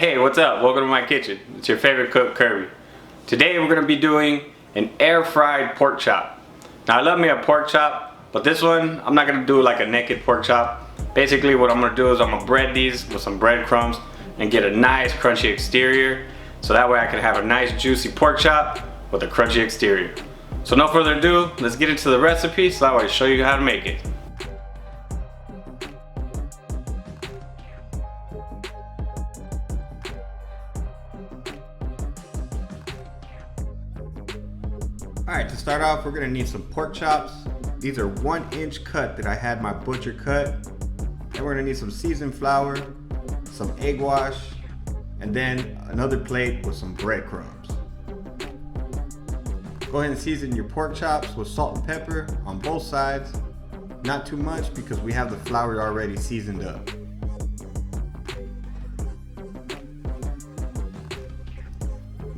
Hey, what's up? Welcome to my kitchen. It's your favorite cook, Kirby. Today we're going to be doing an air-fried pork chop. Now I love me a pork chop, but this one I'm not going to do like a naked pork chop. Basically what I'm going to do is I'm going to bread these with some breadcrumbs and get a nice crunchy exterior, so that way I can have a nice juicy pork chop with a crunchy exterior. So no further ado, let's get into the recipe so that way I show you how to make it. Alright, to start off, we're going to need some pork chops. These are 1-inch cut that I had my butcher cut. And we're going to need some seasoned flour, some egg wash, and then another plate with some breadcrumbs. Go ahead and season your pork chops with salt and pepper on both sides. Not too much because we have the flour already seasoned up.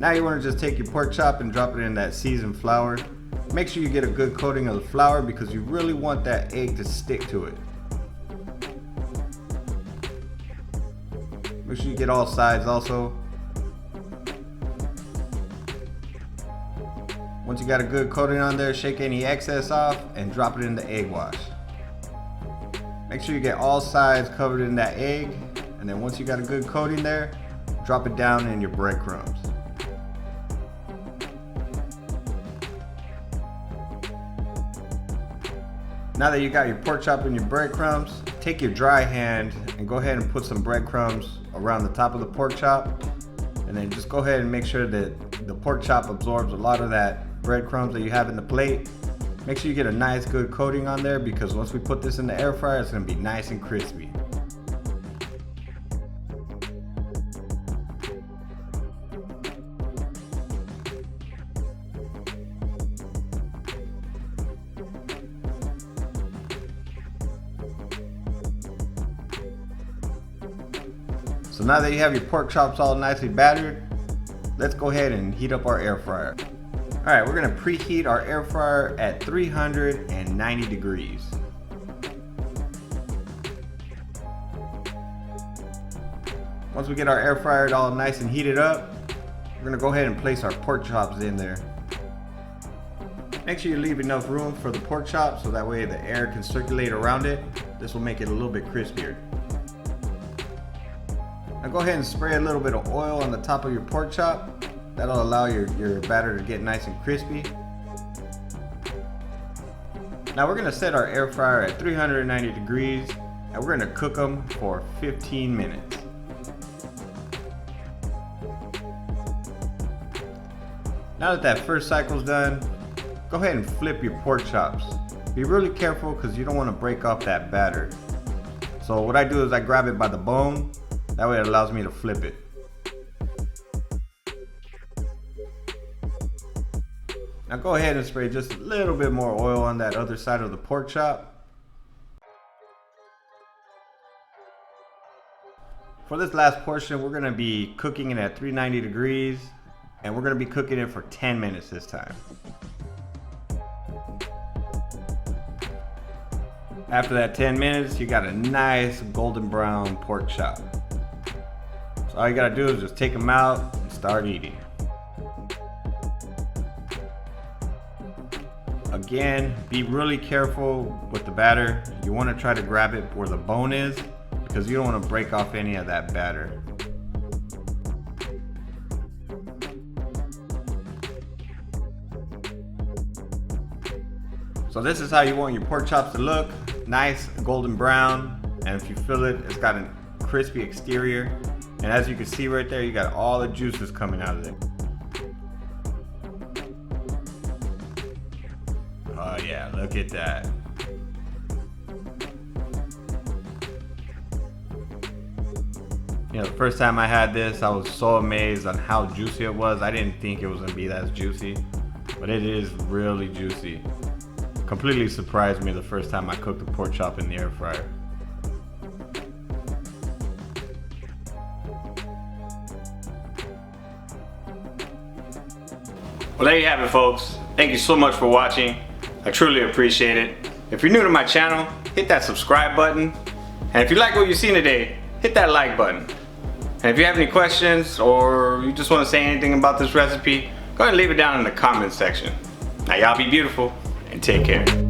Now you want to just take your pork chop and drop it in that seasoned flour. Make sure you get a good coating of the flour because you really want that egg to stick to it. Make sure you get all sides also. Once you got a good coating on there, shake any excess off and drop it in the egg wash. Make sure you get all sides covered in that egg, and then once you got a good coating there, drop it down in your breadcrumbs. Now that you got your pork chop and your breadcrumbs, take your dry hand and go ahead and put some breadcrumbs around the top of the pork chop, and then just go ahead and make sure that the pork chop absorbs a lot of that breadcrumbs that you have in the plate. Make sure you get a nice good coating on there because once we put this in the air fryer, it's going to be nice and crispy. So now that you have your pork chops all nicely battered, let's go ahead and heat up our air fryer. Alright, we're going to preheat our air fryer at 390 degrees. Once we get our air fryer all nice and heated up, we're going to go ahead and place our pork chops in there. Make sure you leave enough room for the pork chops so that way the air can circulate around it. This will make it a little bit crispier. Now go ahead and spray a little bit of oil on the top of your pork chop. That'll allow your batter to get nice and crispy. Now we're going to set our air fryer at 390 degrees and we're going to cook them for 15 minutes. Now that that first cycle's done, go ahead and flip your pork chops. Be really careful because you don't want to break off that batter. So what I do is I grab it by the bone. That way it allows me to flip it. Now go ahead and spray just a little bit more oil on that other side of the pork chop. For this last portion, we're going to be cooking it at 390 degrees and we're going to be cooking it for 10 minutes this time. After that 10 minutes, you got a nice golden brown pork chop. So all you gotta do is just take them out and start eating. Again, be really careful with the batter. You want to try to grab it where the bone is because you don't want to break off any of that batter. So this is how you want your pork chops to look. Nice golden brown, and if you feel it, it's got a crispy exterior. And as you can see right there, you got all the juices coming out of it. Oh yeah, look at that. You know, the first time I had this, I was so amazed on how juicy it was. I didn't think it was gonna be that juicy, but it is really juicy. Completely surprised me the first time I cooked a pork chop in the air fryer. Well, there you have it, folks. Thank you so much for watching. I truly appreciate it. If you're new to my channel, hit that subscribe button. And if you like what you've seen today, hit that like button. And And if you have any questions or you just want to say anything about this recipe, go ahead and leave it down in the comments section. Now y'all be beautiful and take care.